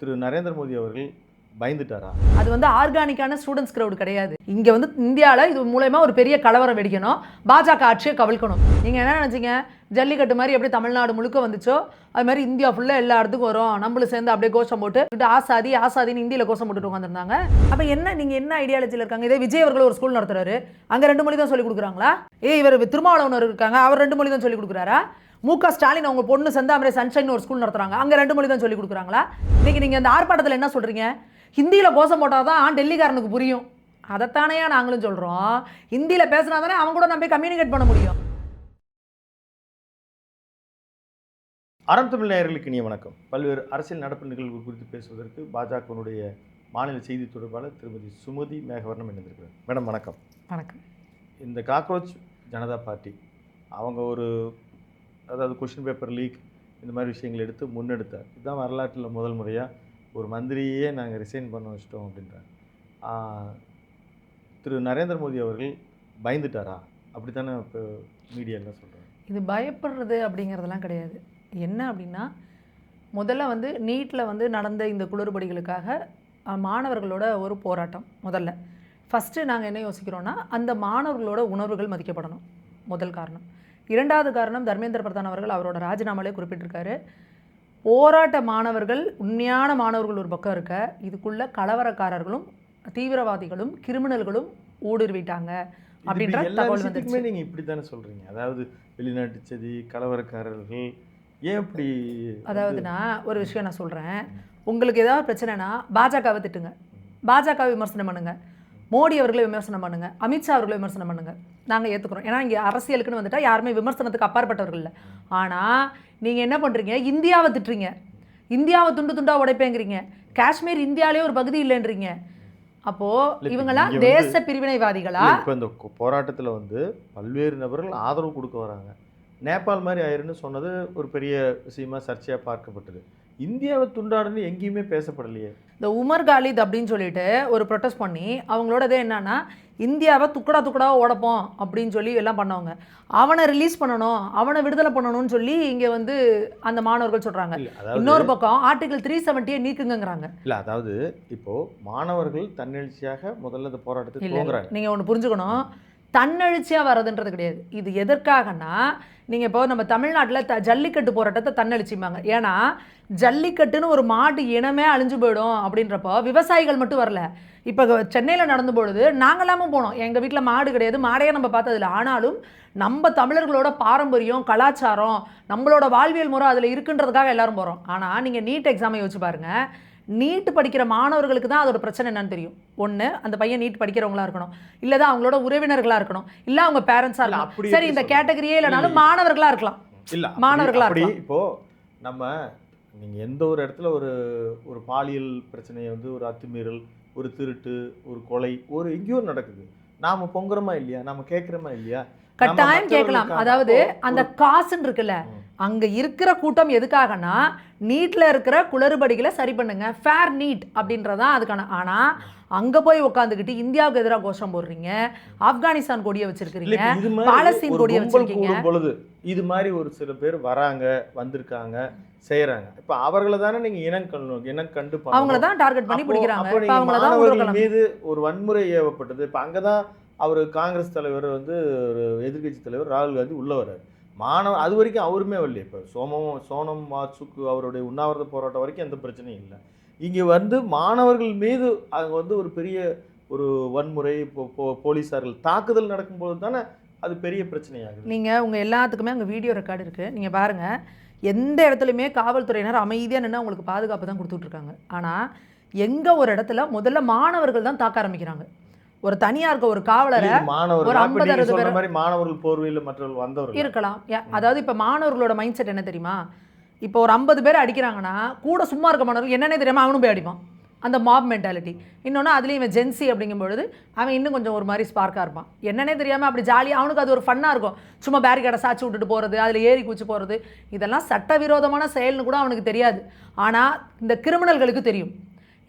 திரு நரேந்திர மோடி அவர்கள் பயந்துட்டாரா? அது வந்து ஆர்கானிக்கான ஸ்டூடெண்ட்ஸ் கிரவுட் கிடையாது. இங்கே வந்து இந்தியாவில் இது மூலயமா ஒரு பெரிய கலவரம் வெடிக்கணும், பாஜக ஆட்சியை கவிழ்க்கணும். நீங்கள் என்ன நினச்சிங்க, ஜல்லிக்கட்டு மாதிரி எப்படி தமிழ்நாடு முழுக்க வந்துச்சோ அது மாதிரி இந்தியா ஃபுல்லாக எல்லா இடத்துக்கும் வரும், நம்மளும் சேர்ந்து அப்படியே கோஷம் போட்டு ஆசாதி ஆசாதின்னு இந்தியில் கோஷம் போட்டுட்டு உட்காந்துருந்தாங்க. அப்போ என்ன நீங்கள் என்ன ஐடியாலஜியில் இருக்காங்க? இதே விஜய் அவர்கள் ஒரு ஸ்கூல் நடத்துறாரு, அங்கே 2 மொழி தான் சொல்லிக் கொடுக்குறாங்களா? இவர் திருமாவளவன் இருக்காங்க, அவர் 2 மொழி தான் சொல்லிக் கொடுக்குறாரா? முக ஸ்டாலின் அவங்க பொண்ணு செந்தாமரை சன்ஷைன் ஒரு ஸ்கூல் நடத்துறாங்க, அங்கே 2 மொழி தான் சொல்லிக் கொடுக்குறாங்களா? இன்னைக்கு நீங்கள் அந்த ஆர்ப்பாட்டத்தில் என்ன சொல்கிறீங்க? ஹிந்தியில் கோஷம் போட்டால் தான் டெல்லிக்காரனுக்கு புரியும். அதைத்தானையா நாங்களும் சொல்கிறோம். ஹிந்தியில் பேசினா தானே அவங்க கூட நம்ம கம்யூனிகேட் பண்ண முடியும். அறம் தமிழ் நேயர்களுக்கு இனிய வணக்கம். பல்வேறு அரசியல் நடப்பு நிகழ்வு குறித்து பேசுவதற்கு பாஜகவினுடைய மாநில செய்தி தொடர்பாளர் திருமதி சுமதி மேகவர்ணம் இணைந்திருக்கிறார். மேடம் வணக்கம். வணக்கம். இந்த காக்ரோச் ஜனதா பார்ட்டி அவங்க அதாவது கொஷின் பேப்பர் லீக் இந்த மாதிரி விஷயங்களை எடுத்து முன்னெடுத்தார். இதுதான் வரலாற்றில் முதல் முறையாக ஒரு மந்திரியே நாங்கள் ரிசைன் பண்ண வச்சிட்டோம் அப்படின்றாங்க. திரு நரேந்திர மோடி அவர்கள் பயந்துட்டாரா? அப்படி தானே இப்போ மீடியாவில் சொல்கிறாங்க. இது பயப்படுறது அப்படிங்கிறதெல்லாம் கிடையாது. என்ன அப்படின்னா, முதல்ல வந்து நீட்டில் நடந்த இந்த குளறுபடிகளுக்காக மாணவர்களோட ஒரு போராட்டம். ஃபஸ்ட்டு நாங்கள் என்ன யோசிக்கிறோன்னா, அந்த மாணவர்களோட உணர்வுகள் மதிக்கப்படணும், முதல் காரணம். 2வது காரணம், தர்மேந்திர பிரதான் அவர்கள் அவரோட ராஜினாமாலே குறிப்பிட்டிருக்காரு, போராட்ட மாணவர்கள் உண்மையான மாணவர்கள் ஒரு பக்கம் இருக்க, இதுக்குள்ள கலவரக்காரர்களும் தீவிரவாதிகளும் கிரிமினல்களும் ஊடுருவிட்டாங்க அப்படின்ற தகவல் வந்துருச்சு. நீங்கள் இப்படி தானே சொல்கிறீங்க? அதாவது வெளிநாட்டு சதி, கலவரக்காரர்கள் ஏன் இப்படி? அதாவது நான் ஒரு விஷயம் நான் சொல்கிறேன், உங்களுக்கு ஏதாவது பிரச்சனைனா பாஜகவை திட்டுங்க, பாஜகவை விமர்சனம் பண்ணுங்க, மோடி அவர்களை விமர்சனம் பண்ணுங்க, அமித்ஷா அவர்களை விமர்சனம் பண்ணுங்க, நாங்கள் ஏற்றுக்கிறோம். ஏன்னா இங்கே அரசியலுக்குன்னு வந்துட்டால் யாருமே விமர்சனத்துக்கு அப்பாற்பட்டவர்கள் இல்லை. ஆனால் நீங்கள் என்ன பண்ணுறீங்க, இந்தியாவை திட்டுறீங்க, இந்தியாவை துண்டு துண்டாக உடைப்பேங்கிறீங்க, காஷ்மீர் இந்தியாவிலே ஒரு பகுதி இல்லைன்றீங்க. அப்போது இவங்களாம் தேச பிரிவினைவாதிகளா? இப்போ இந்த போராட்டத்தில் பல்வேறு நபர்கள் ஆதரவு கொடுக்க வராங்க. நேபாள் மாதிரி ஆயிருன்னு சொன்னது ஒரு பெரிய விஷயமா சர்ச்சையாக பார்க்கப்பட்டது. இந்தியாவை துண்டாடுன்னு எங்கேயுமே பேசப்படலையே. இந்த உமர் காலித் அப்படின்னு சொல்லிட்டு ஒரு ப்ரொட்டஸ்ட் பண்ணி அவங்களோடதே என்னன்னா, இந்தியாவை துக்கடாக உடைப்போம் அப்படின்னு சொல்லி எல்லாம் பண்ணவங்க. அவனை ரிலீஸ் பண்ணணும், அவனை விடுதலை பண்ணணும்னு சொல்லி இங்கே அந்த மாணவர்கள் சொல்கிறாங்க. இன்னொரு பக்கம் ஆர்டிகல் 370 நீக்குங்கிறாங்க. இல்லை, அதாவது இப்போது மாணவர்கள் தன்னெழுச்சியாக முதல்ல இந்த போராட்டத்தை துவங்குறாங்க. நீங்கள் ஒன்று புரிஞ்சுக்கணும், தன்னெழுச்சியாக வர்றதுன்றது கிடையாது. இது எதற்காகனா, நீங்கள் இப்போ நம்ம தமிழ்நாட்டில் ஜல்லிக்கட்டு போராட்டத்தை தன்னெழுச்சிம்பாங்க. ஏன்னா ஜல்லிக்கட்டுன்னு ஒரு மாட்டு இனமே அழிஞ்சு போயிடும் அப்படின்றப்போ விவசாயிகள் மட்டும் வரல. இப்போ சென்னையில் நடந்து பொழுது நாங்களாமும் போனோம். எங்கள் வீட்டில் மாடு கிடையாது, மாடையே நம்ம பார்த்ததில்ல. ஆனாலும் நம்ம தமிழர்களோட பாரம்பரியம், கலாச்சாரம், நம்மளோட வாழ்வியல் முறை அதில் இருக்குன்றதுக்காக எல்லாரும் போகிறோம். ஆனால் நீங்கள் நீட் எக்ஸாமை யோசிச்சு பாருங்கள், நீட் படிக்கிற மாணவர்களுக்கு தான் அதோட பிரச்சனை என்னன்னு தெரியும். ஒன்று, அந்த பையன் நீட் படிக்கிறவங்களா இருக்கணும், இல்லை தான் அவங்களோட உறவினர்களாக இருக்கணும், இல்லை அவங்க பேரண்ட்ஸாக இருக்கணும். சரி, இந்த கேட்டகரியே இல்லைனாலும் மாணவர்களாக இருக்கலாம். இல்லை, மாணவர்களாக இருக்கலாம். இப்போது நம்ம நீங்கள் எந்த ஒரு இடத்துல ஒரு பாலியல் பிரச்சனையை ஒரு அத்துமீறல், ஒரு திருட்டு, ஒரு கொலை, எங்கேயோ நடக்குது, நாம் பொங்குறோமா இல்லையா, நம்ம கேட்குறோமா இல்லையா? கட்டாயம் கேட்கலாம். அதாவது அந்த காசுன்னு இருக்குல்ல, அங்கே இருக்கிற கூட்டம் எதுக்காகனா, நீட்டில் இருக்கிற குளறுபடிகளை சரி பண்ணுங்க, ஃபேர் நீட் அப்படின்றதான் அதுக்கான. ஆனால் அங்கே போய் உட்காந்துக்கிட்டு இந்தியாவுக்கு எதிராக கோஷம் போடுறீங்க, ஆப்கானிஸ்தான் கொடியை வச்சிருக்கிறீங்க, பாலஸ்தீன் கொடியை வச்சிருக்கீங்க. பொழுது இது மாதிரி ஒரு சில பேர் வந்திருக்காங்க செய்யறாங்க. இப்போ அவர்களை தானே நீங்க இனம் கண்டு அவங்கள தான் டார்கெட் பண்ணி பிடிக்கிறாங்க. இப்போ அவங்கள தான் அவர்கள் மீது ஒரு வன்முறை ஏவப்பட்டது. இப்போ அங்கதான் அவர் காங்கிரஸ் தலைவர் ஒரு எதிர்கட்சி தலைவர் ராகுல் காந்தி உள்ள வர்றாரு. அது வரைக்கும் அவருமே வரலையே. இப்போ சோனம் வாட்சுக்கு அவருடைய உண்ணாவிரத போராட்டம் வரைக்கும் எந்த பிரச்சனையும் இல்லை. இங்கே மாணவர்கள் மீது அவங்க ஒரு பெரிய ஒரு வன்முறை, போலீஸார்கள் தாக்குதல் நடக்கும்போது தானே அது பெரிய பிரச்சனையாகுது. நீங்கள் உங்கள் எல்லாத்துக்குமே அங்கே வீடியோ ரெக்கார்டு இருக்குது, நீங்கள் பாருங்கள். எந்த இடத்துலையுமே காவல்துறையினர் அமைதியாக நின்று அவங்களுக்கு பாதுகாப்பு தான் கொடுத்துட்ருக்காங்க. ஆனால் எங்கே ஒரு இடத்துல முதல்ல மாணவர்கள் தான் தாக்க ஆரம்பிக்கிறாங்க. ஒரு தனியாருக்கு ஒரு காவலரை ஒரு 50-60 பேர் மாணவர்கள் போர்வையில் மற்றவர்கள் வந்தவர்கள் இருக்கலாம். அதாவது இப்போ மாணவர்களோட மைண்ட் செட் என்ன தெரியுமா, இப்போ ஒரு 50 பேர் அடிக்கிறாங்கன்னா கூட சும்மா இருக்க மாணவர்கள் என்னன்னே தெரியாமல் அவனும் போய் அடிப்பான். அந்த மாப் மென்டாலிட்டி. இன்னொன்று அதுலேயும் இவன் ஜென்சி அப்படிங்கும்பொழுது அவன் இன்னும் கொஞ்சம் ஒரு மாதிரி ஸ்பார்க்காக இருப்பான். என்னன்னே தெரியாமல் அப்படி ஜாலியாக அவனுக்கு அது ஒரு ஃபன்னாக இருக்கும். சும்மா பேரிகேடை சாச்சி விட்டுட்டு போகிறது, அதில் ஏறி குச்சி போகிறது, இதெல்லாம் சட்டவிரோதமான செயல்னு கூட அவனுக்கு தெரியாது. ஆனால் இந்த கிரிமினல்களுக்கு தெரியும்.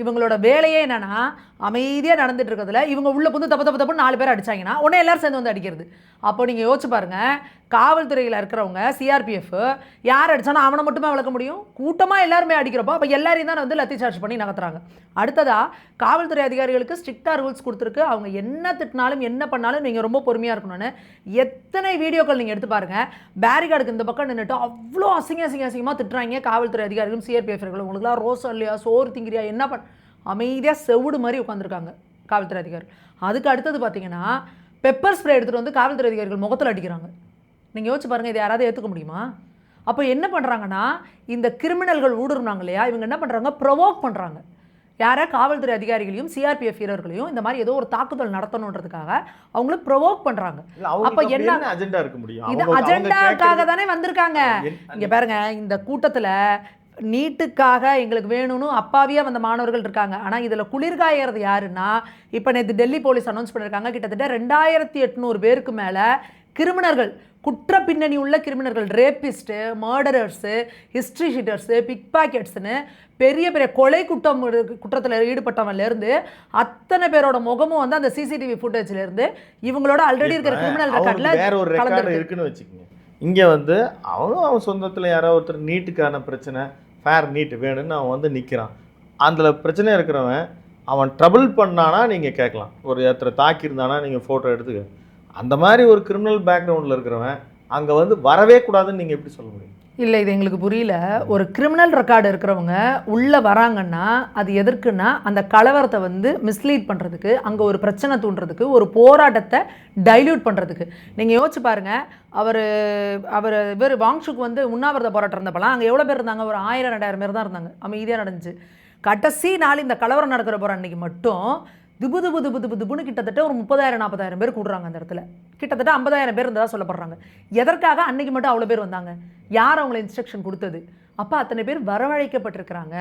இவங்களோட வேலையே என்னென்னா, அமைதியாக நடந்துட்டு இருக்கிறதுல இவங்க உள்ள புந்து தப்பு 4 பேர் அடிச்சாங்கன்னா உடனே எல்லாரும் சேர்ந்து வந்து அடிக்கிறது. அப்போ நீங்கள் யோசிச்சு பாருங்க, காவல்துறையில் இருக்கிறவங்க சிஆர்பிஎஃப் யார் அடிச்சானா அவனை மட்டுமே வளர்க்க முடியும், கூட்டமாக எல்லாருமே அடிக்கிறப்போ அப்போ எல்லாரையும் தான் வந்து லத்தி சார்ஜ் பண்ணி நகர்த்துறாங்க. அடுத்ததா காவல்துறை அதிகாரிகளுக்கு ஸ்ட்ரிக்டாக ரூல்ஸ் கொடுத்துருக்கு. அவங்க என்ன திட்டினாலும் என்ன பண்ணாலும் நீங்கள் ரொம்ப பொறுமையாக இருக்கணும்னு எத்தனை வீடியோக்கள் நீங்கள் எடுத்து பாருங்கள். பேரிகார்டுக்கு இந்த பக்கம் நின்றுட்டு அவ்வளோ அசிங்கமாக திட்டுறாங்க காவல்துறை அதிகாரிகளும் சிஆர்பிஎஃப்களும். உங்களுக்குலாம் ரோசம் இல்லையா, சோறு திங்கிறியா, என்ன பண்ண, அமைதியாக செவுடு மாதிரி உட்காந்துருக்காங்க காவல்துறை அதிகாரிகள். அதுக்கு அடுத்தது பார்த்தீங்கன்னா பெப்பர் ஸ்ப்ரே எடுத்துகிட்டு வந்து காவல்துறை அதிகாரிகள் முகத்தில் அடிக்கிறாங்க. நீங்கள் யோசிச்சு பாருங்கள், இதை யாராவது ஏற்றுக்க முடியுமா? அப்போ என்ன பண்ணுறாங்கன்னா இந்த கிரிமினல்கள் ஊடுருவாங்க இல்லையா, இவங்க என்ன பண்ணுறாங்க, ப்ரொவோக் பண்ணுறாங்க. யாரை, காவல்துறை அதிகாரிகளையும் சிஆர்பிஎஃப் வீரர்களையும் இந்த மாதிரி ஏதோ ஒரு தாக்குதல் நடத்தணுன்றதுக்காக அவங்கள ப்ரொவோக் பண்ணுறாங்க. அப்போ என்ன அஜெண்டா இருக்க முடியும்? இது அஜெண்டாக்காக தானே வந்திருக்காங்க. இங்கே பாருங்க, இந்த கூட்டத்தில் நீட்டுக்காக எங்களுக்கு வேணும்னு அப்பாவியாக வந்த மாணவர்கள் இருக்காங்க. ஆனால் இதில் குளிர்காயறது யாருன்னா, இப்போ நேற்று டெல்லி போலீஸ் அனௌன்ஸ் பண்ணியிருக்காங்க, கிட்டத்தட்ட 2800 பேருக்கு மேலே கிரிமினல்கள், குற்ற பின்னணி உள்ள கிரிமினல்கள், ரேப்பிஸ்ட்டு, மர்டரர்ஸு, ஹிஸ்ட்ரி ஷீட்டர்ஸு, பிக் பாக்கெட்ஸ்னு பெரிய பெரிய கொலை குற்றத்தில் ஈடுபட்டவன்லேருந்து அத்தனை பேரோட முகமும் வந்து அந்த சிசிடிவி ஃபுட்டேஜ்லேருந்து இவங்களோட ஆல்ரெடி இருக்கிற கிரிமினல் ரெக்கார்டில் வேற ஒரு ரெக்கார்டு இருக்குன்னு வச்சுக்கோங்க. இங்கே வந்து அவன் சொந்தத்தில் யாரோ ஒருத்தர் நீட்டுக்கான பிரச்சனை, ஃபேர் நீட் வேணும்னு அவன் வந்து நிற்கிறான். அதில் பிரச்சனை இருக்கிறவன் அவன் ட்ரபிள் பண்ணானா நீங்கள் கேட்கலாம், ஒரு ஒருத்தரை தாக்கியிருந்தானா நீங்கள் ஃபோட்டோ எடுத்துக்க. அந்த மாதிரி ஒரு கிரிமினல் பேக்ரவுண்டில் இருக்கிறவன் அங்கே வந்து வரவே கூடாதுன்னு நீங்கள் எப்படி சொல்ல முடியும்? இல்லை, இது எங்களுக்கு புரியல. ஒரு கிரிமினல் ரெக்கார்டு இருக்கிறவங்க உள்ளே வராங்கன்னா அது எதற்குன்னா அந்த கலவரத்தை வந்து மிஸ்லீட் பண்ணுறதுக்கு, அங்கே ஒரு பிரச்சனை தூண்டுறதுக்கு, ஒரு போராட்டத்தை டைல்யூட் பண்ணுறதுக்கு. நீங்கள் யோசிச்சு பாருங்கள், இவர் வாங்ஷுக் வந்து உண்ணாவிரத போராட்டம் இருந்தப்பலாம் அங்கே எவ்வளோ பேர் இருந்தாங்க? ஒரு 1000-2000 பேர் தான் இருந்தாங்க. அமைதியாக நடந்துச்சு. கடைசி நாள் இந்த கலவரம் நடக்கிற போகிற அன்றைக்கி மட்டும் துபுன்னு கிட்டத்தட்ட ஒரு 30,000-40,000 பேர் கூடுறாங்க அந்த இடத்துல. கிட்டத்தட்ட 50,000 பேர் இருந்ததாக சொல்லப்படுறாங்க. எதற்காக அன்னைக்கு மட்டும் அவ்வளோ பேர் வந்தாங்க? யார் அவங்களை இன்ஸ்ட்ரக்ஷன் கொடுத்தது? அப்போ அத்தனை பேர் வரவழைக்கப்பட்டிருக்கிறாங்க.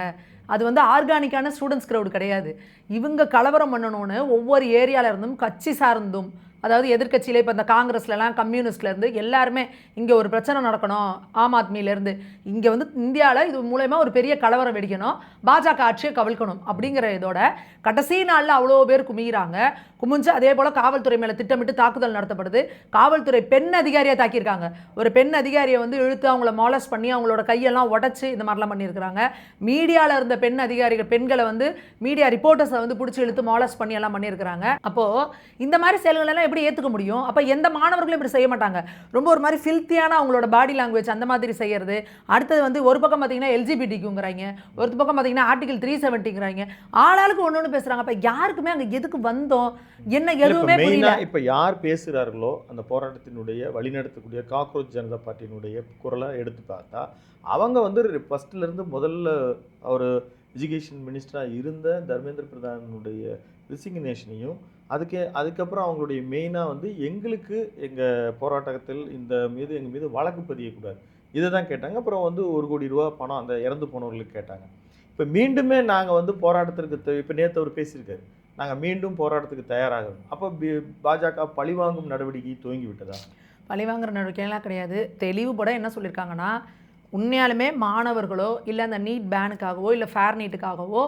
அது வந்து ஆர்கானிக்கான ஸ்டூடெண்ட்ஸ் க்ரௌடு கிடையாது. இவங்க கலவரம் பண்ணணும்னு ஒவ்வொரு ஏரியாவில் இருந்தும் கட்சி சார்ந்தும், அதாவது எதிர்கட்சியில் இப்போ இந்த காங்கிரஸ்லலாம் கம்யூனிஸ்ட்லேருந்து எல்லாருமே இங்கே ஒரு பிரச்சனை நடக்கணும், ஆம் ஆத்மியிலேருந்து இங்கே வந்து இந்தியாவில் இது மூலயமா ஒரு பெரிய கலவரம் வெடிக்கணும், பாஜக ஆட்சியை கவிழ்க்கணும் அப்படிங்கிற இதோட கடைசி நாளில் அவ்வளோ பேர் குமிஞ்சு அதே போல் காவல்துறை மேலே திட்டமிட்டு தாக்குதல் நடத்தப்படுது. காவல்துறை பெண் அதிகாரியை தாக்கியிருக்காங்க. ஒரு பெண் அதிகாரியை வந்து இழுத்து அவங்கள மாலஸ் பண்ணி அவங்களோட கையெல்லாம் உடச்சி இந்த மாதிரிலாம் பண்ணியிருக்கிறாங்க. மீடியாவில் இருந்த பெண் அதிகாரிகள், பெண்களை வந்து மீடியா ரிப்போர்ட்டர்ஸை வந்து பிடிச்சி இழுத்து மாலஸ் பண்ணி எல்லாம் பண்ணியிருக்கிறாங்க. அப்போது இந்த மாதிரி செயல்கள் எல்லாம் எப்படி ஏற்றுக்க முடியும்? அப்போ எந்த மாணவர்களும் இப்படி செய்ய மாட்டாங்க. ரொம்ப ஒரு மாதிரி ஃபில்த்தியான அவங்களோட பாடி லாங்குவேஜ் அந்த மாதிரி செய்யறது. அடுத்தது வந்து ஒரு பக்கம் பார்த்தீங்கன்னா எல்ஜிபிடிக்குங்கிறாங்க, ஒரு பக்கம் பார்த்தீங்கன்னா ஆர்டிகல் 370ங்கிறாங்க. ஆளாளுக்கு ஒன்று பேசுகிறாங்க. அப்போ யாருக்குமே அங்கே எதுக்கு வந்தோம், என்ன எதுவுமே புரியல. இப்போ யார் பேசுகிறார்களோ அந்த போராட்டத்தினுடைய வழிநடத்தக்கூடிய காக்ரோச் ஜனதா பார்ட்டியினுடைய குரலை எடுத்து பார்த்தா அவங்க வந்து ஃபஸ்ட்லேருந்து முதல்ல அவர் எஜுகேஷன் மினிஸ்டராக இருந்த தர்மேந்திர பிரதானுடைய ரிசிக்னேஷனையும் அதுக்கப்புறம் அவங்களுடைய மெயினாக வந்து எங்களுக்கு எங்கள் போராட்டத்தில் எங்கள் மீது வழக்கு பதியக்கூடாது, இதை தான் கேட்டாங்க. அப்புறம் வந்து 1 கோடி ரூபா பணம் அந்த இறந்து போனவர்களுக்கு கேட்டாங்க. இப்போ மீண்டுமே நாங்கள் வந்து போராட்டத்திற்கு இப்போ நேற்று அவர் பேசியிருக்காரு, நாங்கள் மீண்டும் போராட்டத்துக்கு தயாராகணும். அப்போ பாஜக பழிவாங்கும் நடவடிக்கை துவங்கி விட்டதா? பழிவாங்குற நடவடிக்கைலாம் கிடையாது. தெளிவுபட என்ன சொல்லியிருக்காங்கன்னா, உண்மையாலுமே மாணவர்களோ இல்லை அந்த நீட் பேனுக்காகவோ இல்லை ஃபேர் நீட்டுக்காகவோ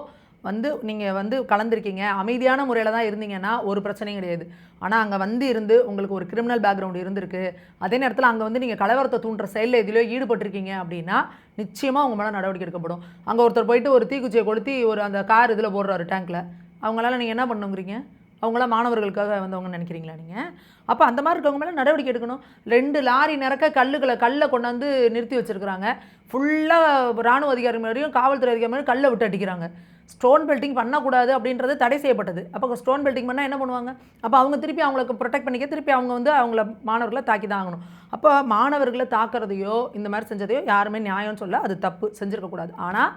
வந்து நீங்கள் வந்து கலந்துருக்கீங்க, அமைதியான முறையில் தான் இருந்தீங்கன்னா ஒரு பிரச்சனையும் கிடையாது. ஆனால் அங்கே இருந்து உங்களுக்கு ஒரு கிரிமினல் பேக்ரவுண்டு இருந்திருக்கு, அதே நேரத்தில் அங்கே வந்து நீங்கள் கலவரத்தை தூண்டுற செயலில் எதிலோ ஈடுபட்டிருக்கீங்க அப்படின்னா நிச்சயமாக உங்கள் மேலே நடவடிக்கை எடுக்கப்படும். அங்கே ஒருத்தர் போயிட்டு ஒரு தீக்குச்சியை கொளுத்தி ஒரு அந்த கார் இதில் போடுறாரு டேங்க்கில், அவங்களால நீங்கள் என்ன பண்ணுங்கிறீங்க? அவங்களாம் மாணவர்களுக்காக வந்தவங்கன்னு நினைக்கிறீங்களா நீங்கள்? அப்போ அந்த மாதிரி இருக்கவங்க மேலே நடவடிக்கை எடுக்கணும். 2 லாரி நிறக்க கல்லை கொண்டாந்து நிறுத்தி வச்சுருக்குறாங்க. ஃபுல்லாக இராணுவ அதிகாரி மாதிரியும் காவல்துறை அதிகாரி மாதிரியும் கல்லை விட்டு அடிக்கிறாங்க. ஸ்டோன் பெல்ட்டிங் பண்ணக்கூடாது அப்படின்றது தடை செய்யப்பட்டது. அப்போ ஸ்டோன் பெல்ட்டிங் பண்ணால் என்ன பண்ணுவாங்க? அப்போ அவங்க திருப்பி அவங்களுக்கு ப்ரொடெக்ட் பண்ணிக்க திருப்பி அவங்க வந்து அவங்கள மாணவர்களை தாக்கி தான் ஆகணும். அப்போ மாணவர்களை தாக்குறதையோ இந்த மாதிரி செஞ்சதையோ யாருமே நியாயம்னு சொல்ல, அது தப்பு, செஞ்சுருக்கக்கூடாது. ஆனால்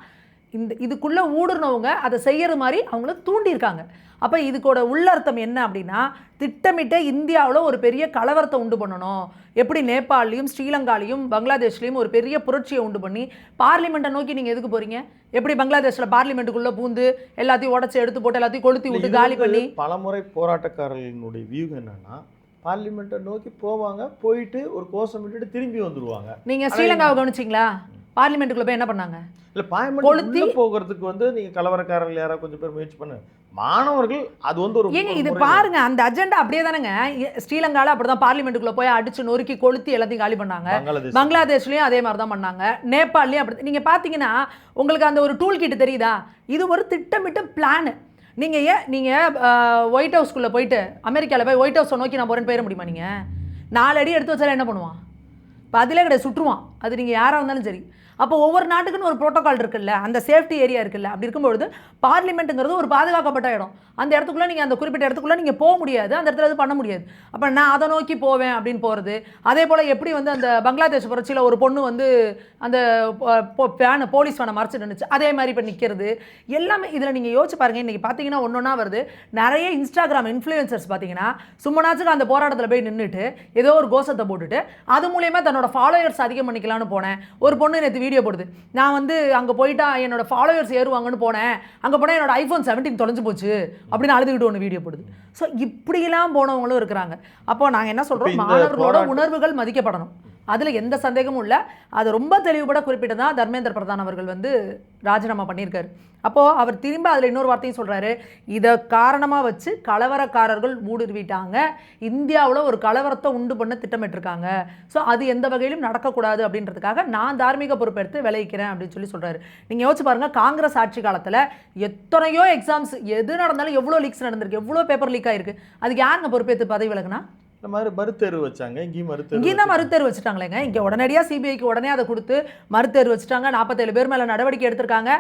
இதுக்குள்ளே ஊடுருனவங்க அதை செய்கிற மாதிரி அவங்கள தூண்டியிருக்காங்க. அப்போ இதுக்கோட உள்ளர்த்தம் என்ன அப்படின்னா, திட்டமிட்ட இந்தியாவில் ஒரு பெரிய கலவரத்தை உண்டு பண்ணணும். எப்படி நேபாளையும் ஸ்ரீலங்காலையும் பங்களாதேஷ்லையும் ஒரு பெரிய புரட்சியை உண்டு பண்ணி பார்லிமெண்ட்டை நோக்கி நீங்கள் எதுக்கு போகிறீங்க? எப்படி பங்களாதேஷில் பார்லிமெண்ட்டுக்குள்ளே பூந்து எல்லாத்தையும் உடச்சி எடுத்து போட்டு எல்லாத்தையும் கொளுத்தி விட்டு காலி பண்ணி பலமுறை போராட்டக்காரர்களுடைய வியூ என்னன்னா, பார்லிமெண்ட்டை நோக்கி போவாங்க, போயிட்டு ஒரு கோஷம் விட்டுட்டு திரும்பி வந்துடுவாங்க. நீங்கள் ஸ்ரீலங்காவை கவனிச்சிங்களா? பார்லிமெண்ட்டுக்குள்ள போய் என்ன பண்ணாங்க? இல்லை பார்லிமெண்ட் போகிறதுக்கு வந்து நீங்கள் கலவரக்காரர்கள் யாராவது கொஞ்சம் பேர் முயற்சி பண்ணு, மாணவர்கள் அது வந்து ஒரு ஏங்க இது பாருங்க, அந்த அஜெண்டா அப்படியே தானேங்க. ஸ்ரீலங்கால அப்படிதான் பார்லிமெண்ட்டுக்குள்ள போய் அடிச்சு நொறுக்கி கொளுத்தி எல்லாத்தையும் காலி பண்ணாங்க. பங்களாதேஷ்லயும் அதே மாதிரி தான் பண்ணாங்க. நேபாள்லயும் அப்படி. நீங்க பாத்தீங்கன்னா உங்களுக்கு அந்த ஒரு டூல் கிட் தெரியுதா? இது ஒரு திட்டமிட்ட பிளான். நீங்கள் ஒயிட் ஹவுஸ்க்குள்ளே போயிட்டு அமெரிக்காவில் போய் ஒயிட் ஹவுஸை நோக்கி நான் போகிறேன்னு போயிட முடியுமா? நீங்கள் 4 அடி எடுத்து வச்சாலும் என்ன பண்ணுவான்? பதிலே கிடையாது, சுற்றுவான். அது நீங்கள் யாராக இருந்தாலும் சரி. அப்போ ஒவ்வொரு நாட்டுக்குன்னு ஒரு ப்ரோட்டோகால் இருக்குல்ல, அந்த சேஃப்டி ஏரியா இருக்குல்ல. அப்படி இருக்கும்பொழுது பார்லிமெண்ட்டுங்கிறது ஒரு பாதுகாக்கப்பட்ட இடம். அந்த இடத்துக்குள்ளே நீங்கள் அந்த குறிப்பிட்ட இடத்துக்குள்ளே நீங்கள் போக முடியாது, அந்த இடத்துல இது பண்ண முடியாது. அப்போ நான் அதை நோக்கி போவேன் அப்படின்னு போகிறது. அதே போல் எப்படி வந்து அந்த பங்களாதேஷ் புரட்சியில் ஒரு பொண்ணு வந்து அந்த போலீஸ் வேனை மறைச்சு நின்றுச்சு, அதே மாதிரி இப்போ நிற்கிறது எல்லாமே. இதில் நீங்கள் யோசிச்சு பாருங்கள், இன்றைக்கி பார்த்தீங்கன்னா ஒன்றா வருது. நிறைய இன்ஸ்டாகிராம் இன்ஃப்ளூயன்சர்ஸ் பார்த்தீங்கன்னா சும்மனாச்சுக்கு அந்த போராட்டத்தில் போய் நின்றுட்டு ஏதோ ஒரு கோஷத்தை போட்டுட்டு அது மூலயமா தன்னோட ஃபாலோயர்ஸ் அதிகம் பண்ணிக்கலான்னு போனேன். ஒரு பொண்ணு நேற்று வீடியோ போடுது, நான் வந்து அங்கே போயிட்டா என்னோட ஃபாலோவர்ஸ் ஏறுவாங்கன்னு போனேன், அங்கே போனால் என்னோட ஐஃபோன் 17 தொலைஞ்சு போச்சு அப்படின்னு அழுதுகிட்டு ஒன்று வீடியோ போடுது. ஸோ இப்படிலாம் போனவங்களும் இருக்கிறாங்க. அப்போ நாங்கள் என்ன சொல்கிறோம், மாணவர்களோட உணர்வுகள் மதிக்கப்படணும், அதில் எந்த சந்தேகமும் இல்லை. அது ரொம்ப தெளிவுபட குறிப்பிட்டு தான் தர்மேந்திர பிரதான் அவர்கள் வந்து ராஜினாமா பண்ணியிருக்காரு. அப்போது அவர் திரும்ப அதில் இன்னொரு வார்த்தையும் சொல்கிறாரு, இதை காரணமாக வச்சு கலவரக்காரர்கள் ஊடுருவிட்டாங்க, இந்தியாவில் ஒரு கலவரத்தை உண்டு பண்ண திட்டமிட்டிருக்காங்க, ஸோ அது எந்த வகையிலும் நடக்கக்கூடாது அப்படின்றதுக்காக நான் தார்மீக பொறுப்பெடுத்து விளைவிக்கிறேன் அப்படின்னு சொல்கிறாரு. நீங்கள் யோசிச்சு பாருங்கள், காங்கிரஸ் ஆட்சி காலத்தில் எத்தனையோ எக்ஸாம்ஸ் எது நடந்தாலும் எவ்வளோ லீக்ஸ் நடந்திருக்கு, எவ்வளோ பேப்பர் லீக் ஆயிருக்கு. அதுக்கு யாருங்க பொறுப்பேற்று பதவி விலகுனா? இந்த மாதிரி மறுதேர்வு வச்சாங்க, இங்கேயும் தான் மறுதேர்வு வச்சுட்டாங்களேங்க. இங்கே உடனடியாக சிபிஐக்கு உடனே அதை கொடுத்து மறுதேர்வு வச்சுட்டாங்க. 47 பேர் மேலே நடவடிக்கை எடுத்திருக்காங்க.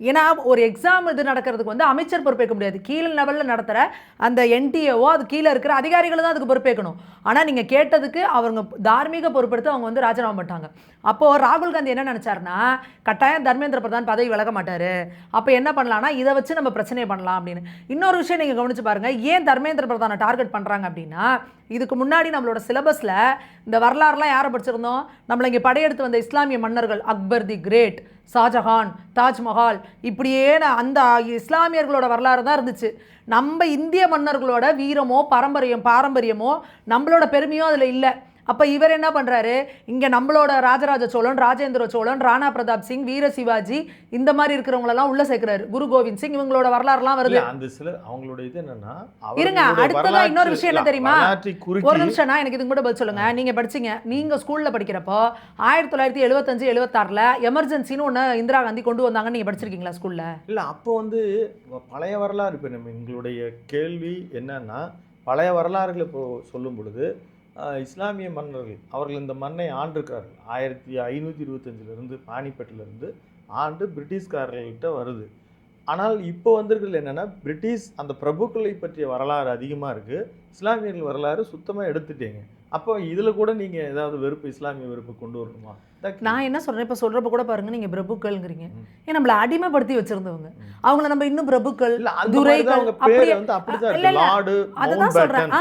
ஏன்னா ஒரு எக்ஸாம் இது நடக்கிறதுக்கு வந்து அமைச்சர் பொறுப்பேற்க முடியாது. கீழே லெவலில் நடத்துகிற அந்த என்டிஏவோ அது கீழே இருக்கிற அதிகாரிகள் தான் அதுக்கு பொறுப்பேற்கணும். ஆனால் நீங்கள் கேட்டதுக்கு அவங்க தார்மீக பொறுப்பெடுத்து அவங்க வந்து ராஜினாமா பண்ணிட்டாங்க. அப்போது ராகுல் காந்தி என்ன நினச்சாருன்னா, கட்டாயம் தர்மேந்திர பிரதான் பதவி விலக மாட்டார், அப்போ என்ன பண்ணலான்னா இதை வச்சு நம்ம பிரச்சனையை பண்ணலாம் அப்படின்னு. இன்னொரு விஷயம் நீங்கள் கவனிச்சு பாருங்கள், ஏன் தர்மேந்திர பிரதானை டார்கெட் பண்ணுறாங்க அப்படின்னா, இதுக்கு முன்னாடி நம்மளோட சிலபஸில் இந்த வரலாறுலாம் யாரை படிச்சிருந்தோம்? நம்மளை இங்கே படையெடுத்து வந்த இஸ்லாமிய மன்னர்கள், அக்பர் தி கிரேட், ஷாஜஹான், தாஜ்மஹால், இப்படியே அந்த இஸ்லாமியர்களோட வரலாறு தான் இருந்துச்சு. நம்ம இந்திய மன்னர்களோட வீரமோ பாரம்பரியமோ நம்மளோட பெருமையோ அதில் இல்லை. அப்போ இவர் என்ன பண்ணுறாரு, இங்கே நம்மளோட ராஜராஜ சோழன், ராஜேந்திர சோழன், ராணா பிரதாப் சிங், வீர சிவாஜி, இந்த மாதிரி இருக்கிறவங்களெல்லாம் உள்ள சேர்க்கிறாரு. குரு கோவிந்த் சிங், இவங்களோட வரலாறுலாம் வருது. அந்த சில அவங்களோட இது என்னன்னா, இருங்க, அடுத்ததா இன்னொரு விஷயம் என்ன தெரியுமா? ஒரு நிமிஷம், நான் எனக்கு இதுக்கு கூட பதில் சொல்லுங்க. நீங்க படிச்சீங்க, நீங்க ஸ்கூல்ல படிக்கிறப்போ 1975-76ல எமர்ஜென்சின்னு ஒன்று இந்திரா காந்தி கொண்டு வந்தாங்கன்னு நீங்க படிச்சிருக்கீங்களா ஸ்கூல்ல? இல்லை, அப்போ வந்து பழைய வரலாறு. இப்போ நம்ம எங்களுடைய கேள்வி என்னன்னா, பழைய வரலாறுகளை இப்போ சொல்லும் பொழுது இஸ்லாமிய மன்னர்கள் அவர்கள் இந்த மண்ணை ஆண்டிருக்கிறார்கள். 1525 பானிபட்டிலிருந்து ஆண்டு பிரிட்டிஷ்காரர்கள்கிட்ட வருது. ஆனால் இப்போ வந்திருக்கிறது என்னென்னா, பிரிட்டிஷ் அந்த பிரபுக்களை பற்றிய வரலாறு அதிகமாக இருக்குது, இஸ்லாமியர்கள் வரலாறு சுத்தமாக எடுத்துட்டீங்க. அப்போ இதில் கூட நீங்கள் ஏதாவது வெறுப்பு, இஸ்லாமிய வெறுப்பு கொண்டு வரணுமா? நான் என்ன சொல்கிறேன், இப்போ சொல்கிறப்ப கூட பாருங்கள், நீங்கள் பிரபுக்கள்ங்கிறீங்க. ஏன் நம்மளை அடிமைப்படுத்தி வச்சுருந்தவங்க, அவங்கள நம்ம இன்னும் பிரபுக்கள், துரைகள், அதுதான் சொல்கிறேன்.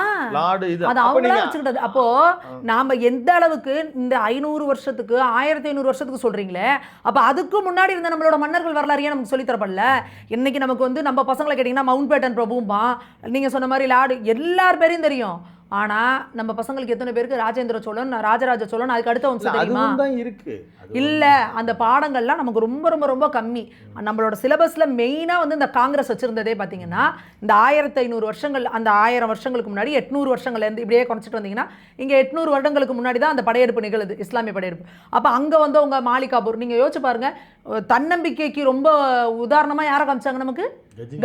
அது அவங்களா வச்சுக்கிட்டது. அப்போது நாம் எந்த அளவுக்கு இந்த 500 வருஷத்துக்கு 1500 வருஷத்துக்கு சொல்கிறீங்களே, அப்போ அதுக்கு முன்னாடி இருந்த நம்மளோட மன்னர்கள் வரலாறையே நமக்கு சொல்லித்தரப்படல. இன்னைக்கு நமக்கு வந்து நம்ம பசங்களை கேட்டிங்கன்னா மவுண்ட் பேட்டன் பிரபும்பா, நீங்கள் சொன்ன மாதிரி லாடு, எல்லார் பேரையும் தெரியும். ஆனால் நம்ம பசங்களுக்கு எத்தனை பேருக்கு ராஜேந்திர சோழன், ராஜராஜ சோழன், அதுக்கு அடுத்த வம்சம் தெரியுமா? இல்லை, அந்த பாடங்கள்லாம் நமக்கு ரொம்ப ரொம்ப ரொம்ப கம்மி. நம்மளோட சிலபஸில் மெயினாக வந்து இந்த காங்கிரஸ் வச்சுருந்ததே பார்த்தீங்கன்னா, இந்த 1500 வருஷங்கள், அந்த 1000 வருஷங்களுக்கு முன்னாடி 800 வருஷங்கள்லேருந்து இப்படியே குறைச்சிட்டு வந்தீங்கன்னா, இங்கே 800 வருடங்களுக்கு முன்னாடி தான் அந்த படையெடுப்பு நிகழுது, இஸ்லாமிய படையெடுப்பு. அப்போ அங்கே வந்து உங்கள் மாலிகாபூர், நீங்கள் யோசிச்சு பாருங்கள், தன்னம்பிக்கைக்கு ரொம்ப உதாரணமாக யாரை காமிச்சாங்க நமக்கு?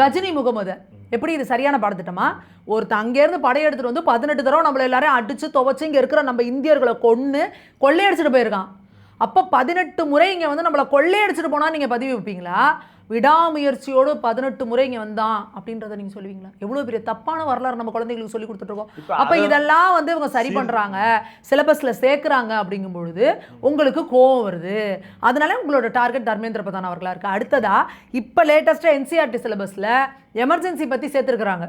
கஜினி முகமது. எப்படி இது சரியான பாடத்திட்டமா? ஒருத்தர் அங்கேருந்து படையெடுத்துட்டு வந்து 18 தடவை நம்மள எல்லாரையும் அடிச்சு துவச்சு இங்கே இருக்கிற நம்ம இந்தியர்களை கொள்ளையடிச்சிட்டு போயிருக்கான். அப்போ 18 முறை இங்கே வந்து நம்மளை கொள்ளையடிச்சிட்டு போனால் நீங்கள் பதிவு வைப்பீங்களா? விடாமுயற்சியோடு 18 முறை இங்கே வந்தான் அப்படின்றத நீங்கள் சொல்லுவீங்களா? எவ்வளோ பெரிய தப்பான வரலாறு நம்ம குழந்தைங்களுக்கு சொல்லி கொடுத்துட்ருக்கோம். அப்போ இதெல்லாம் வந்து இவங்க சரி பண்ணுறாங்க, சிலபஸில் சேர்க்குறாங்க அப்படிங்கும் பொழுது உங்களுக்கு கோவம் வருது. அதனால உங்களோட டார்கெட் தர்மேந்திர பிரதான் அவர்களாக இருக்குது. அடுத்ததா இப்போ லேட்டஸ்ட்டாக என்சிஆர்டி சிலபஸில் எமர்ஜென்சி பற்றி சேர்த்துருக்குறாங்க.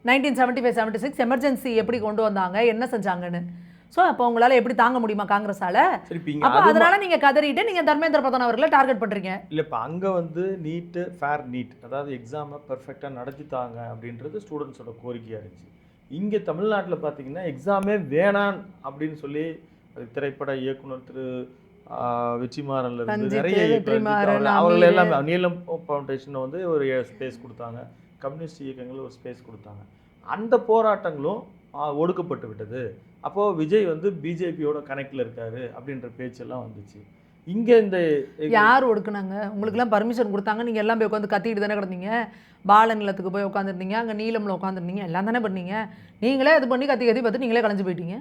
1975-76 எமர்ஜென்சி எப்படி கொண்டு வந்தாங்க, என்ன செஞ்சாங்கன்னு. ஸோ அப்போ உங்களால் எப்படி தாங்க முடியுமா காங்கிரஸால்? அப்போ அதனால நீங்கள் கதறிட்டு நீங்கள் தர்மேந்திர பிரதான் அவர்களை டார்கெட் பண்ணுறீங்க. இல்லை, இப்போ அங்கே வந்து நீட்டு, ஃபேர் நீட், அதாவது எக்ஸாமை பர்ஃபெக்டாக நடத்தித்தாங்க அப்படின்றது ஸ்டூடெண்ட்ஸோட கோரிக்கையாக இருந்துச்சு. இங்கே தமிழ்நாட்டில் பார்த்தீங்கன்னா எக்ஸாமே வேணான் அப்படின்னு சொல்லி திரைப்பட இயக்குனர் திரு வெற்றிமாறன்ல இருந்து ரஞ்சித், நிறைய வெற்றிமாறன், அவர்கள் அமீர். எல்லாமே நீலம் ஃபவுண்டேஷன் வந்து ஒரு ஸ்பேஸ் கொடுத்தாங்க, கம்யூனிஸ்ட் இயக்கங்கள் ஒரு ஸ்பேஸ் கொடுத்தாங்க. அந்த போராட்டங்களும் ஒடுக்கப்பட்டு விட்டது. அப்போது விஜய் வந்து பிஜேபியோட கனெக்டில் இருக்காரு அப்படின்ற பேச்செல்லாம் வந்துச்சு. இங்கே இந்த யார் ஒடுக்குனாங்க? உங்களுக்குலாம் பர்மிஷன் கொடுத்தாங்க, நீங்கள் எல்லாம் போய் உட்காந்து கத்திக்கிட்டு தானே கிடந்தீங்க. பால நிலத்துக்கு போய் உட்காந்துருந்தீங்க, அங்கே நீளமில் உட்காந்துருந்தீங்க, எல்லாம் தானே பண்ணீங்க. நீங்களே இது பண்ணி கத்தி கத்தி பார்த்து நீங்களே கலைஞ்சு போயிட்டீங்க.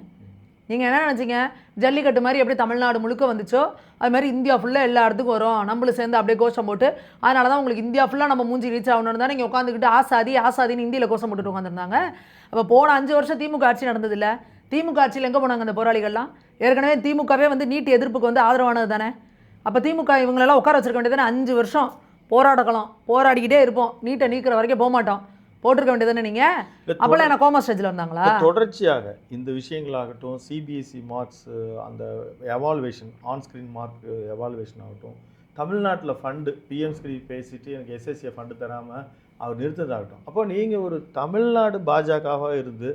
நீங்கள் என்ன நினச்சிங்க, ஜல்லிக்கட்டு மாதிரி எப்படி தமிழ்நாடு முழுக்க வந்துச்சோ அது மாதிரி இந்தியா ஃபுல்லாக எல்லா இடத்துக்கும் வரும், நம்மளும் சேர்ந்து அப்படியே கோஷம் போட்டு, அதனால தான் உங்களுக்கு இந்தியா ஃபுல்லாக நம்ம மூஞ்சி ரீச் ஆகணும்னு தான் நீங்கள் உட்காந்துக்கிட்டு ஆசாதி ஆசாதின்னு இந்தியில் கோஷம் போட்டுட்டு உட்காந்துருந்தாங்க. அப்போ போன 5 வருஷம் திமுக ஆட்சி நடந்ததில்ல. திமுக ஆட்சியில் எங்கே போனாங்க அந்த போராளிகள்லாம்? ஏற்கனவே திமுகவே வந்து நீட் எதிர்ப்புக்கு வந்து ஆதரவானது தானே. அப்போ திமுக இவங்களெல்லாம் உட்கார வச்சிருக்க வேண்டியது தானே. 5 வருஷம் போராடக்கலாம், போராடிக்கிட்டே இருப்போம், நீட்டை நீக்கிற வரைக்கும் போக மாட்டோம், போட்டிருக்க வேண்டியது தானே. நீங்கள் அப்போல்லாம் என்ன கோமா ஸ்டேஜில் வந்தாங்களா? தொடர்ச்சியாக இந்த விஷயங்களாகட்டும், சிபிஎஸ்சி மார்க்ஸ், அந்த எவால்வேஷன், ஆன்ஸ்க்ரீன் மார்க் எவால்வேஷன் ஆகட்டும், தமிழ்நாட்டில் ஃபண்டு பிஎம்ஸ்கிரி பேசிட்டு எனக்கு எஸ்எஸ்சியை ஃபண்டு தராமல் அவர் நிறுத்ததாகட்டும், அப்போ நீங்கள் ஒரு தமிழ்நாடு பாஜகவாக இருந்து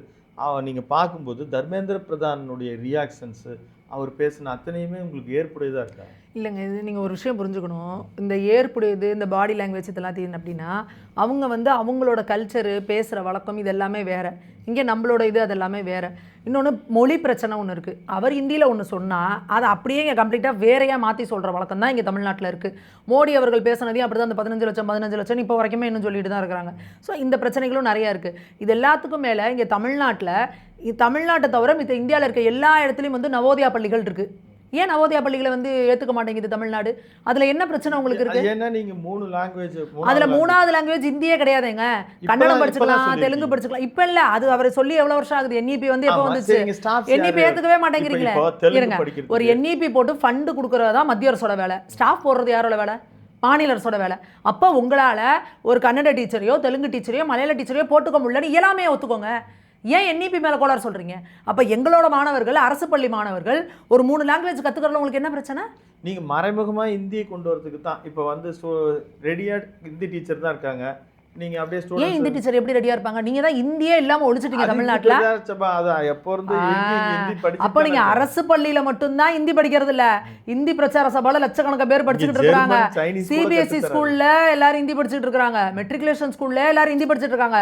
நீங்கள் பார்க்கும்போது தர்மேந்திர பிரதானுடைய ரியாக்ஷன்ஸு, அவர் பேசின அத்தனையுமே உங்களுக்கு ஏற்புடையதாக இருக்கா? இல்லைங்க, இது நீங்கள் ஒரு விஷயம் புரிஞ்சுக்கணும். இந்த ஏற்புடையது, இந்த பாடி லாங்குவேஜ் இதெல்லாம் தெரியும் அப்படின்னா, அவங்க வந்து அவங்களோட கல்ச்சரு, பேசுகிற வழக்கம் இது எல்லாமே வேறு. இங்கே நம்மளோட இது அது எல்லாமே வேறு. இன்னொன்று மொழி பிரச்சனை ஒன்று இருக்குது. அவர் ஹிந்தியில் ஒன்று சொன்னால் அதை அப்படியே இங்கே கம்ப்ளீட்டாக வேறையாக மாற்றி சொல்கிற வழக்கம் தான் இங்கே தமிழ்நாட்டில் இருக்குது. மோடி அவர்கள் பேசினதையும் அப்படி தான் அந்த 15 லட்சம் இப்போ வரைக்குமே இன்னும் சொல்லிட்டு தான் இருக்கிறாங்க. ஸோ இந்த பிரச்சனைகளும் நிறையா இருக்குது. இது எல்லாத்துக்கும் மேலே இங்கே தமிழ்நாட்டை தவிர மித்த இந்தியாவில் இருக்க எல்லா இடத்துலையும் வந்து நவோதயா பள்ளிகள் இருக்குது. ஏன் நவோதயா பள்ளிகளை வந்து ஏற்றுக்க மாட்டேங்குது தமிழ்நாடு? அதில் என்ன பிரச்சனை உங்களுக்கு இருக்குது? ஏன்னா நீங்கள் 3 லாங்குவேஜ், அதில் 3வது லாங்குவேஜ் ஹிந்தியே கிடையாதுங்க. கன்னடம் படிச்சுக்கலாம், தெலுங்கு படிச்சுக்கலாம். இப்போ இல்லை, அது அவர் சொல்லி எவ்வளோ வருஷம் ஆகுது? என்இபி வந்து எப்போ வந்துச்சு? என்இபி ஏற்றுக்கவே மாட்டேங்கிறீங்களே. இருங்க, ஒரு என்இபி போட்டு ஃபண்டு கொடுக்குறதா மத்திய அரசோட வேலை, ஸ்டாஃப் போடுறது யாரோட வேலை? மாநில அரசோட வேலை. அப்போ உங்களால் ஒரு கன்னட டீச்சரையோ தெலுங்கு டீச்சரையோ மலையாள டீச்சரையோ போட்டுக்க முடியலன்னு இயலாமையை ஒத்துக்கோங்க. ஏன் என்இபி மேலே கோளாறு சொல்கிறீங்க? அப்போ எங்களோட மாணவர்கள், அரசு பள்ளி மாணவர்கள் ஒரு 3 லாங்குவேஜ் கற்றுக்கிறதுல உங்களுக்கு என்ன பிரச்சனை? நீங்கள் மறைமுகமாக இந்தியை கொண்டு வரதுக்கு தான் இப்போ வந்து ரெடியாக ஹிந்தி டீச்சர் தான் இருக்காங்க. நீங்கள் அப்படியே ஏன் ஹிந்தி டீச்சர் எப்படி ரெடியாக இருப்பாங்க? நீங்கள் தான் இந்தியே இல்லாமல் ஒழிச்சிட்டீங்க தமிழ்நாட்டில். அப்போ நீங்கள் அரசு பள்ளியில் மட்டும்தான் ஹிந்தி படிக்கிறது இல்லை, ஹிந்தி பிரச்சார சபாவில் லட்சக்கணக்கான பேர் படிச்சுக்கிட்டு இருக்காங்க. சிபிஎஸ்சி ஸ்கூலில் எல்லாரும் ஹிந்தி படிச்சுட்டு இருக்காங்க, மெட்ரிகுலேஷன் ஸ்கூலில் எல்லாரும் ஹிந்தி படிச்சுட்டு இருக்காங்க.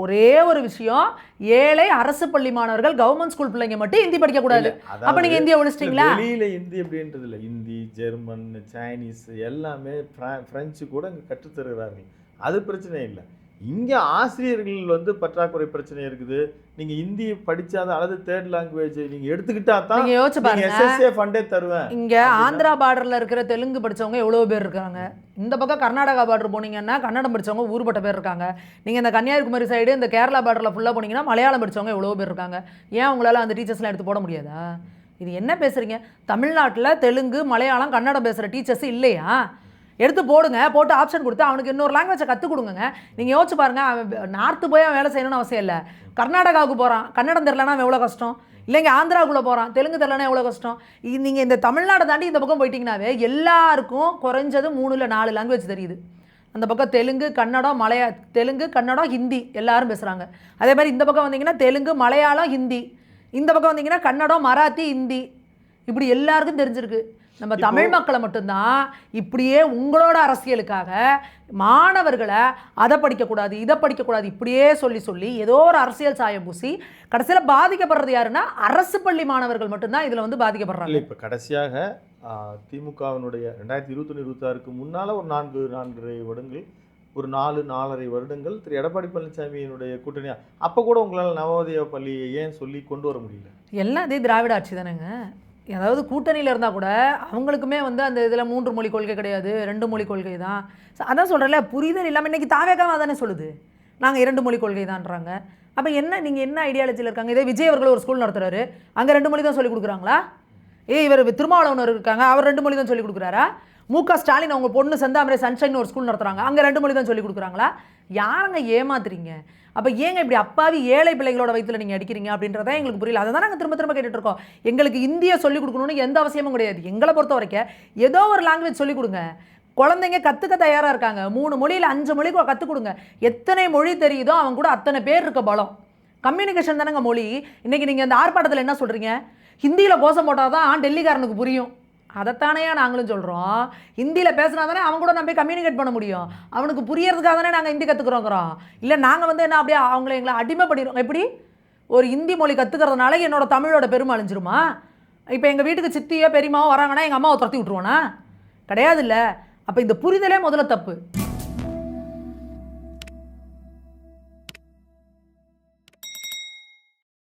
ஒரே ஒரு விஷயம், ஏழை அரசு பள்ளி மாணவர்கள் கவர்மெண்ட் ஸ்கூல் பிள்ளைங்க மட்டும் ஹிந்தி படிக்க கூடாது. அப்ப நீங்க ஹிந்தியை ஒழிச்சிட்டீங்களா? வெளியில ஹிந்தி அப்படின்றது இல்லை, ஹிந்தி, ஜெர்மன், சைனீஸ் எல்லாமே பிரெஞ்சு கூட இங்கே கற்றுத்தருகிறார்கள். அது பிரச்சனை இல்லை. இங்கே ஆசிரியர்கள் வந்து பற்றாக்குறை பிரச்சனை இருக்குது. நீங்கள் ஹிந்தி படித்தாதான் அல்லது 3rd லாங்குவேஜ் நீங்கள் எடுத்துக்கிட்டா தான் நீங்கள் யோசிச்சு பாருங்க, எஸ்எஸ்ஏ ஃபண்டே தருவேன். இங்கே ஆந்திரா பார்டரில் இருக்கிற தெலுங்கு படித்தவங்க எவ்வளோ பேர் இருக்காங்க. இந்த பக்கம் கர்நாடகா பார்டர் போனீங்கன்னா கன்னடம் படித்தவங்க ஊர்பட்ட பேர் இருக்காங்க. நீங்கள் இந்த கன்னியாகுமரி சைடு இந்த கேரளா பார்டரில் ஃபுல்லாக போனீங்கன்னா மலையாளம் படித்தவங்க எவ்வளோ பேர் இருக்காங்க. ஏன் உங்களால் அந்த டீச்சர்ஸ்லாம் எடுத்து போட முடியாதா? இது என்ன பேசுகிறீங்க? தமிழ்நாட்டில் தெலுங்கு, மலையாளம், கன்னடம் பேசுகிற டீச்சர்ஸ் இல்லையா? எடுத்து போடுங்க, போட்டு ஆப்ஷன் கொடுத்து அவனுக்கு இன்னொரு லாங்குவேஜை கற்றுக் கொடுங்க. நீங்கள் யோசிச்சு பாருங்கள், அவன் நார்த்து போய் அவன் வேலை செய்யணும்னு அவசியம் இல்லை. கர்நாடகாவுக்கு போகிறான், கன்னடம் தெரிலனா அவன் எவ்வளோ கஷ்டம். இல்லைங்க ஆந்திராவுக்குள்ளே போகிறான், தெலுங்கு தெரிலனா எவ்வளோ கஷ்டம். நீங்கள் இந்த தமிழ்நாடை தாண்டி இந்த பக்கம் போயிட்டீங்கன்னாவே எல்லாருக்கும் குறைஞ்சது 3 இல்லை 4 லாங்குவேஜ் தெரியுது. அந்த பக்கம் தெலுங்கு, கன்னடம், தெலுங்கு, கன்னடம், ஹிந்தி எல்லாரும் பேசுகிறாங்க. அதே மாதிரி இந்த பக்கம் வந்தீங்கன்னா தெலுங்கு, மலையாளம், ஹிந்தி. இந்த பக்கம் வந்தீங்கன்னா கன்னடம், மராத்தி, ஹிந்தி, இப்படி எல்லாருக்கும் தெரிஞ்சிருக்கு. நம்ம தமிழ் மக்களை மட்டும்தான் இப்படியே உங்களோட அரசியலுக்காக மாணவர்களை அதை படிக்கக்கூடாது இதை படிக்கக்கூடாது இப்படியே சொல்லி ஏதோ ஒரு அரசியல் சாயம் பூசி கடைசியில் பாதிக்கப்படுறது யாருன்னா அரசு பள்ளி மாணவர்கள் மட்டும்தான் இதில் வந்து பாதிக்கப்படுறாங்க. இப்போ கடைசியாக திமுகவினுடைய 2021-26க்கு முன்னால் ஒரு 4.5 வருடங்கள், ஒரு 4.5 வருடங்கள் திரு எடப்பாடி பழனிசாமியினுடைய கூட்டணியா, அப்போ கூட உங்களால் நவோதயா பள்ளியை ஏன் சொல்லி கொண்டு வர முடியல? எல்லாம் அதே திராவிட ஆட்சி தானேங்க. அதாவது கூட்டணியில் இருந்தால் கூட அவங்களுக்குமே வந்து அந்த இதில் 3 மொழி கொள்கை கிடையாது, 2 மொழி கொள்கை தான். அதான் சொல்கிறேன்ல, புரிதல் இல்லாமல் இன்றைக்கி தாவேகாவாக தானே சொல்லுது நாங்கள் 2 மொழி கொள்கை தான்றாங்க. அப்போ என்ன நீங்கள் என்ன ஐடியாலஜியில் இருக்காங்க? இதே விஜய் அவர்கள் ஒரு ஸ்கூல் நடத்துகிறாரு, அங்கே 2 மொழி தான் சொல்லிக் கொடுக்குறாங்களா? இவர் திருமாவளவனர் இருக்காங்க, அவர் 2 மொழி தான் சொல்லிக் கொடுக்குறாரா? முக ஸ்டாலின் அவங்க பொண்ணு செந்தாமரை சன்ஷைன் ஒரு ஸ்கூல் நடத்துகிறாங்க, அங்கே 2 மொழி தான் சொல்லிக் கொடுக்குறாங்களா? யாருங்க ஏமாத்துறீங்க? அப்போ ஏங்க இப்படி அப்பாவி ஏழை பிள்ளைகளோட வயிற்றுல நீங்கள் அடிக்கிறீங்க அப்படின்றத எங்களுக்கு புரியல. அதை தான் நாங்கள் திரும்ப கேட்டுட்ருக்கோம். எங்களுக்கு இந்தியை சொல்லிக் கொடுக்கணும்னு எந்த அவசியமும் கிடையாது. எங்களை பொறுத்த வரைக்கும் ஏதோ ஒரு லாங்குவேஜ் சொல்லிக் கொடுங்க. குழந்தைங்க கற்றுக்க தயாராக இருக்காங்க. 3 மொழியில் 5 மொழி கற்றுக் கொடுங்க. எத்தனை மொழி தெரியுதோ அவங்க கூட அத்தனை பேர் இருக்க பலம். கம்யூனிகேஷன் தானேங்க மொழி. இன்றைக்கி நீங்கள் அந்த ஆர்ப்பாட்டத்தில் என்ன சொல்கிறீங்க? ஹிந்தியில் கோஷம் போட்டால் தான் டெல்லிக்காரனுக்கு புரியும். அதைத்தானே நாங்களும் சொல்கிறோம். ஹிந்தியில் பேசினா தானே அவன் கூட நம்ம போய் கம்யூனிகேட் பண்ண முடியும். அவனுக்கு புரியறதுக்காக தானே நாங்கள் ஹிந்தி கற்றுக்குறோங்கிறோம். இல்லை நாங்கள் வந்து என்ன அப்படியே அவங்கள எங்களை அடிமை பண்ணிடுறோம். எப்படி ஒரு ஹிந்தி மொழி கற்றுக்கிறதுனால என்னோட தமிழோட பெருமை அழிஞ்சிருமா? இப்போ எங்கள் வீட்டுக்கு சித்தியோ பெரியமாவோ வராங்கன்னா எங்கள் அம்மாவை துரத்தி விட்ருவோனா? கிடையாது. இல்லை அப்போ இந்த புரிதலே முதல்ல தப்பு.